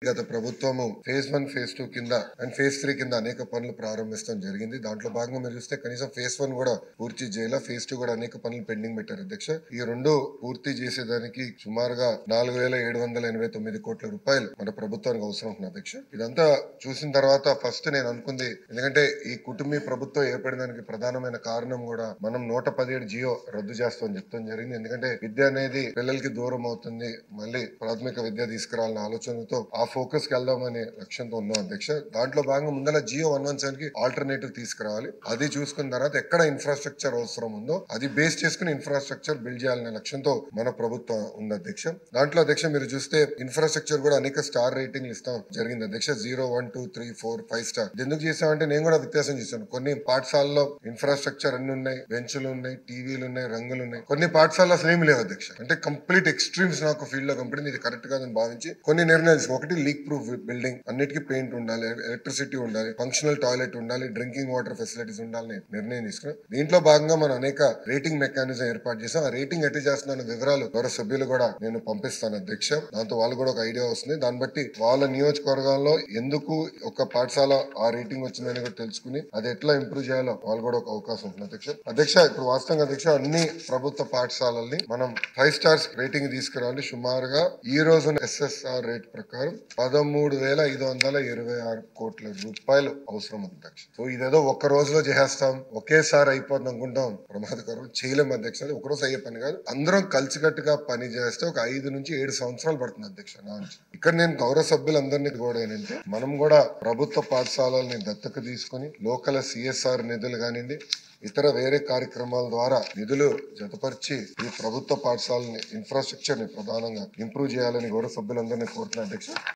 గత ప్రభుత్వము phase 1 phase 2 కింద అండ్ ఫేజ్ 3 కింద అనేక పనులు ప్రారంభించడం జరిగింది. దాంట్లో భాగంగా మీరు చూస్తే కనీసం ఫేజ్ 1 కూడా పూర్తి చేయాల, ఫేజ్ 2 కూడా అనేక పనులు పెండింగ్ పెట్టారు అధ్యక్ష. ఈ రెండు పూర్తి చేసేదానికి సుమారుగా 4,789 కోట్ల రూపాయలు మన ప్రభుత్వానికి అవసరం ఉంది అధ్యక్ష. ఇదంతా చూసిన తర్వాత ఫస్ట్ నేను అనుకుంది, ఎందుకంటే ఈ కుటుంబీ ప్రభుత్వం ఏర్పడడానికి ప్రధానమైన కారణం కూడా మనం 117 జియో రద్దు చేస్తామని చెప్తాం జరిగింది. ఎందుకంటే విద్య అనేది పిల్లలకి దూరం అవుతుంది, మళ్ళీ ప్రాథమిక విద్య తీసుకురావాలన్న ఆలోచనతో ఆ ఫోకస్ కి వెళ్దామనే లక్ష్యంతో ఉన్నాం అధ్యక్ష. దాంట్లో భాగంగా ముందర జియో 117 కి ఆల్టర్నేటివ్ తీసుకురావాలి. అది చూసుకున్న తర్వాత ఎక్కడ ఇన్ఫ్రాస్ట్రక్చర్ అవసరం ఉందో అది బేస్ చేసుకుని ఇన్ఫ్రాస్ట్రక్చర్ బిల్డ్ చేయాలనే లక్ష్యంతో మన ప్రభుత్వం ఉంది అధ్యక్ష. దాంట్లో అధ్యక్ష మీరు చూస్తే ఇన్ఫ్రాస్ట్రక్చర్ కూడా అనేక స్టార్ రేటింగ్లు ఇస్తాం జరిగింది అధ్యక్ష. 0, 1, 2, 3, 4, 5 స్టార్. ఎందుకు చేసామంటే నేను కూడా వ్యత్యాసం చేశాను. కొన్ని పాఠశాలలో ఇన్ఫ్రాస్ట్రక్చర్ అన్ని ఉన్నాయి, బెంచ్లు ఉన్నాయి, టీవీలు ఉన్నాయి, రంగులు ఉన్నాయి. కొన్ని పాఠశాలలో అసలు ఏమి లేవు అధ్యక్ష. అంటే కంప్లీట్ ఎక్స్ట్రీమ్స్ నాకు ఫీల్డ్ లో కంపెనీ ఇది కరెక్ట్ కాదని భావించి కొన్ని నిర్ణయాలు. ఒకటి, లీక్ ప్రూఫ్ బిల్డింగ్, అన్నిటికీ పెయింట్ ఉండాలి, ఎలక్ట్రిసిటీ ఉండాలి, ఫంక్షనల్ టాయిలెట్ ఉండాలి, డ్రింకింగ్ వాటర్ ఫెసిలిటీస్ ఉండాలని నిర్ణయం తీసుకున్నాం. దీంట్లో భాగంగా మనం అనేక రేటింగ్ మెకానిజం ఏర్పాటు చేసాం. ఆ రేటింగ్ ఎట్టి చేస్తున్న వివరాలు గౌరవ సభ్యులు కూడా నేను పంపిస్తాను అధ్యక్ష. దాంతో వాళ్ళు కూడా ఒక ఐడియా వస్తుంది. దాన్ని బట్టి వాళ్ళ నియోజకవర్గాల్లో ఎందుకు ఒక పాఠశాల ఆ రేటింగ్ వచ్చిందని కూడా తెలుసుకుని అది ఎట్లా ఇంప్రూవ్ చేయాలో వాళ్ళు కూడా ఒక అవకాశం ఉంటుంది అధ్యక్ష. అధ్యక్ష ఇప్పుడు వాస్తవంగా అధ్యక్ష అన్ని ప్రభుత్వ పాఠశాలల్ని మనం 5 స్టార్స్ రేటింగ్ తీసుకురావాలి. సుమారుగా ఈ రోజు SSR రేట్ ప్రకారం 13,526 కోట్ల రూపాయలు అవసరం అధ్యక్ష. సో ఇదేదో ఒక్క రోజులో చేసేస్తాం, ఒకేసారి అయిపోతుంది అనుకుంటాం, ప్రమాదకరం. చేయలేం అధ్యక్ష. ఒక రోజు అయ్యే పని కాదు. అందరం కలిసికట్టుగా పని చేస్తే ఒక 5 నుంచి 7 సంవత్సరాలు పడుతుంది అధ్యక్ష. ఇక్కడ నేను గౌరవ సభ్యులందరినీ కూడా ఏంటంటే మనం కూడా ప్రభుత్వ పాఠశాలల్ని దత్తత తీసుకుని లోకల్ CSR నిధులు కానివ్వండి, ఇతర వేరే కార్యక్రమాల ద్వారా నిధులు జతపరిచి ఈ ప్రభుత్వ పాఠశాలని ఇన్ఫ్రాస్ట్రక్చర్ ని ప్రధానంగా ఇంప్రూవ్ చేయాలని గౌరవ సభ్యులందరినీ కోరుతున్నా అధ్యక్ష.